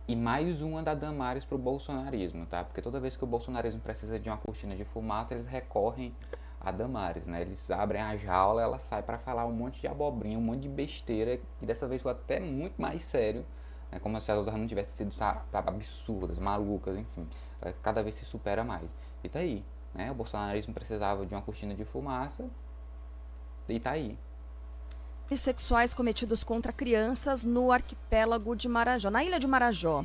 E mais uma da Damares pro bolsonarismo, tá? Porque toda vez que o bolsonarismo precisa de uma cortina de fumaça, eles recorrem a Damares, né? Eles abrem a jaula, ela sai para falar um monte de abobrinha, um monte de besteira, e dessa vez foi até muito mais sério, né? Como se as outras não tivessem sido absurdas, malucas, enfim. Ela cada vez se supera mais. E tá aí, né? O bolsonarismo precisava de uma cortina de fumaça, e tá aí. Sexuais cometidos contra crianças no arquipélago de Marajó, na ilha de Marajó.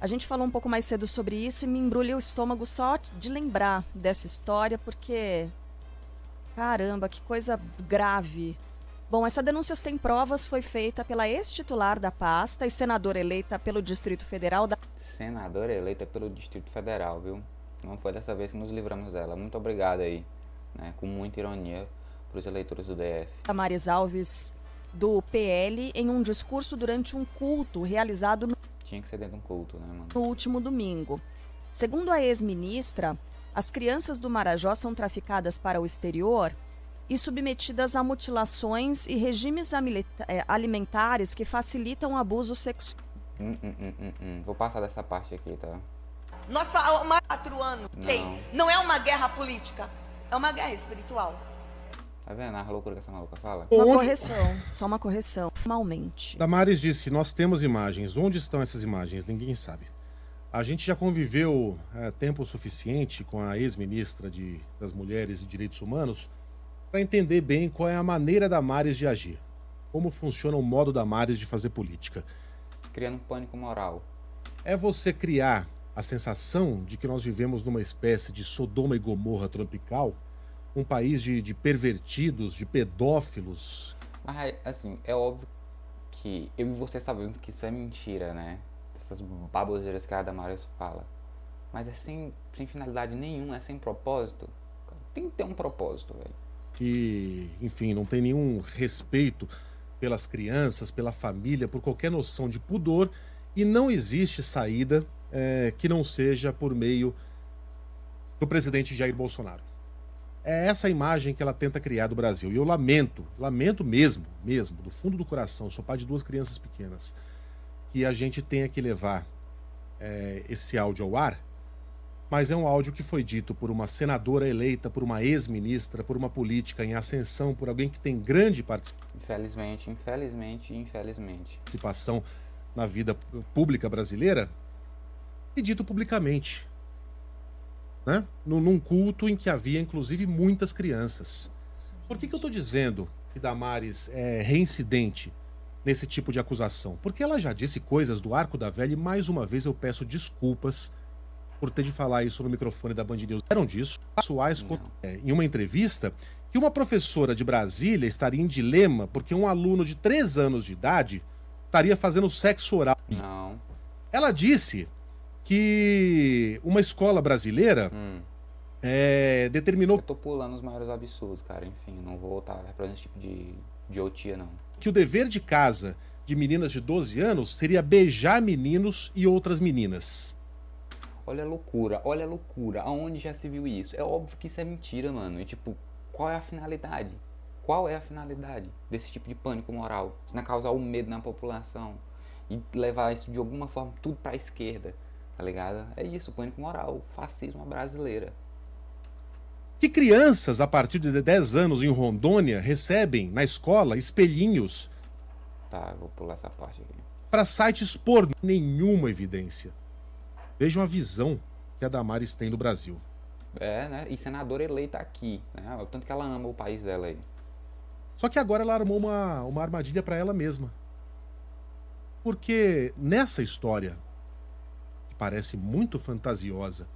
A gente falou um pouco mais cedo sobre isso e me embrulha o estômago só de lembrar dessa história, porque, caramba, que coisa grave. Bom, essa denúncia sem provas foi feita pela ex-titular da pasta e senadora eleita pelo Distrito Federal da... Senadora eleita pelo Distrito Federal, viu? Não foi dessa vez que nos livramos dela. Muito obrigado aí, né? Com muita ironia para os eleitores do DF. Damares Alves, do PL, em um discurso durante um culto realizado Tinha que ser dentro de um culto, né, mano? no último domingo. Segundo a ex-ministra, as crianças do Marajó são traficadas para o exterior e submetidas a mutilações e regimes alimentares que facilitam o abuso sexual. Vou passar dessa parte aqui, tá? Nós falamos há 4 anos. Não é uma guerra política, é uma guerra espiritual. Tá vendo a loucura que essa maluca fala? Uma correção, só uma correção, formalmente. Damares disse, nós temos imagens. Onde estão essas imagens? Ninguém sabe. A gente já conviveu tempo suficiente com a ex-ministra das Mulheres e Direitos Humanos para entender bem qual é a maneira da Damares de agir. Como funciona o modo da Damares de fazer política. Criando um pânico moral. É você criar a sensação de que nós vivemos numa espécie de Sodoma e Gomorra tropical, um país de pervertidos, de pedófilos. Mas, assim, é óbvio que eu e você sabemos que isso é mentira, né? Essas baboseiras que a Damares fala. Mas é sem finalidade nenhuma, é sem propósito. Tem que ter um propósito, velho. Que, enfim, não tem nenhum respeito pelas crianças, pela família, por qualquer noção de pudor. E não existe saída que não seja por meio do presidente Jair Bolsonaro. É essa a imagem que ela tenta criar do Brasil. E eu lamento mesmo, do fundo do coração, sou pai de 2 crianças pequenas, que a gente tenha que levar esse áudio ao ar, mas é um áudio que foi dito por uma senadora eleita, por uma ex-ministra, por uma política em ascensão, por alguém que tem grande participação na vida pública brasileira, e dito publicamente. Né? Num culto em que havia, inclusive, muitas crianças. Por que eu estou dizendo que Damares é reincidente nesse tipo de acusação? Porque ela já disse coisas do Arco da Velha e, mais uma vez, eu peço desculpas por ter de falar isso no microfone da Band News. Eram disso, em uma entrevista, que uma professora de Brasília estaria em dilema porque um aluno de 3 anos de idade estaria fazendo sexo oral. Não. Ela disse que uma escola brasileira determinou... Eu tô pulando os maiores absurdos, cara. Enfim, não vou estar reproduzindo esse tipo de idiotia, não. Que o dever de casa de meninas de 12 anos seria beijar meninos e outras meninas. Olha a loucura. Aonde já se viu isso? É óbvio que isso é mentira, mano. E tipo, qual é a finalidade? Qual é a finalidade desse tipo de pânico moral? Se não é causar o medo na população e levar isso de alguma forma tudo pra esquerda. Tá ligado? É isso, pânico moral, fascismo brasileira. Que crianças, a partir de 10 anos em Rondônia, recebem na escola espelhinhos. Tá, eu vou pular essa parte aqui. Para sites pornô. Nenhuma evidência. Vejam a visão que a Damares tem do Brasil. Né? E senadora eleita aqui, né? O tanto que ela ama o país dela aí. Só que agora ela armou uma armadilha para ela mesma. Porque nessa história, que parece muito fantasiosa,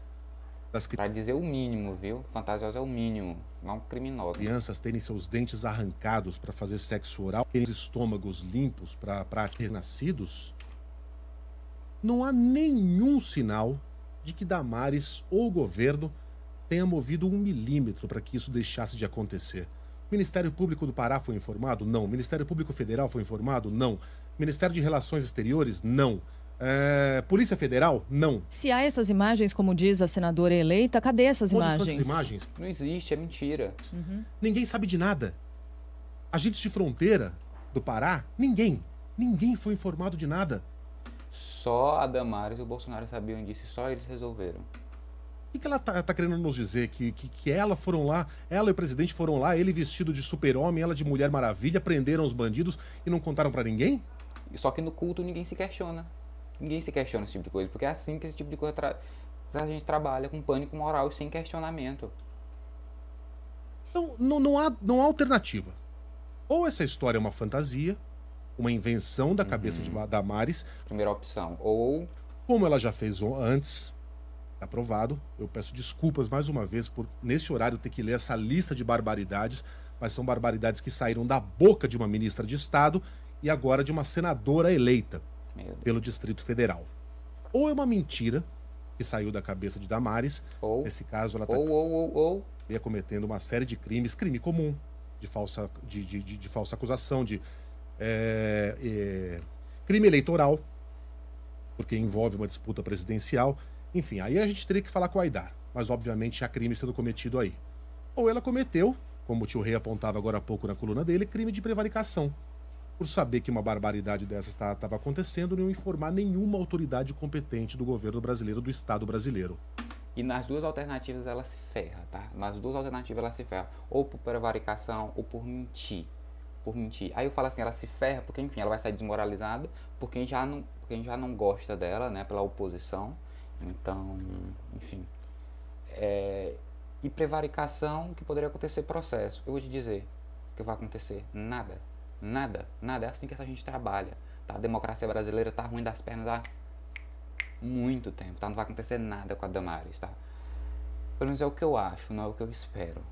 Pra dizer o mínimo, viu? Fantasiosa é o mínimo, não criminosa. Crianças terem seus dentes arrancados para fazer sexo oral, terem os estômagos limpos para recém-nascidos, não há nenhum sinal de que Damares ou o governo tenha movido 1 milímetro para que isso deixasse de acontecer. O Ministério Público do Pará foi informado? Não. O Ministério Público Federal foi informado? Não. Ministério de Relações Exteriores? Não. Polícia Federal? Não. Se há essas imagens, como diz a senadora eleita, cadê essas imagens? Essas imagens? Não existe, é mentira. Ninguém sabe de nada. Agentes de fronteira do Pará? Ninguém foi informado de nada. Só a Damares e o Bolsonaro sabiam disso, só eles resolveram. O que ela tá querendo nos dizer? Que ela foram lá, ela e o presidente foram lá, ele vestido de super-homem, ela de Mulher Maravilha, prenderam os bandidos e não contaram pra ninguém? Só que no culto ninguém se questiona. Ninguém se questiona esse tipo de coisa, porque é assim que esse tipo de coisa a gente trabalha, com pânico moral e sem questionamento. Então, não há alternativa. Ou essa história é uma fantasia, uma invenção da cabeça de Damares, Primeira opção. Ou como ela já fez antes, aprovado. Eu peço desculpas mais uma vez por, nesse horário, ter que ler essa lista de barbaridades, mas são barbaridades que saíram da boca de uma ministra de Estado e agora de uma senadora eleita pelo Distrito Federal. Ou é uma mentira que saiu da cabeça de Damares, ou nesse caso ela estaria cometendo uma série de crimes, crime comum, de falsa acusação, de crime eleitoral, porque envolve uma disputa presidencial. Enfim, aí a gente teria que falar com a Aidar, mas obviamente há crime sendo cometido aí. Ou ela cometeu, como o tio Rei apontava agora há pouco na coluna dele, crime de prevaricação, por saber que uma barbaridade dessas estava acontecendo e não informar nenhuma autoridade competente do governo brasileiro, do Estado brasileiro. E nas duas alternativas ela se ferra, tá? Nas duas alternativas ela se ferra. Ou por prevaricação, ou por mentir. Por mentir. Aí eu falo assim, ela se ferra porque, enfim, ela vai sair desmoralizada por quem já não gosta dela, né? Pela oposição. Então, enfim. E prevaricação, que poderia acontecer processo. Eu vou te dizer o que vai acontecer. Nada. Nada. Nada. É assim que essa gente trabalha. Tá? A democracia brasileira tá ruim das pernas há muito tempo, tá? Não vai acontecer nada com a Damares, tá? Pelo menos é o que eu acho, não é o que eu espero.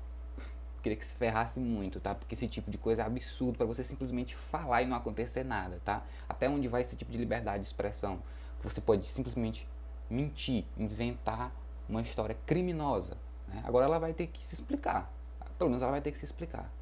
Queria que se ferrasse muito, tá? Porque esse tipo de coisa é absurdo pra você simplesmente falar e não acontecer nada, tá? Até onde vai esse tipo de liberdade de expressão? Você pode simplesmente mentir, inventar uma história criminosa, né? Agora ela vai ter que se explicar. Pelo menos ela vai ter que se explicar.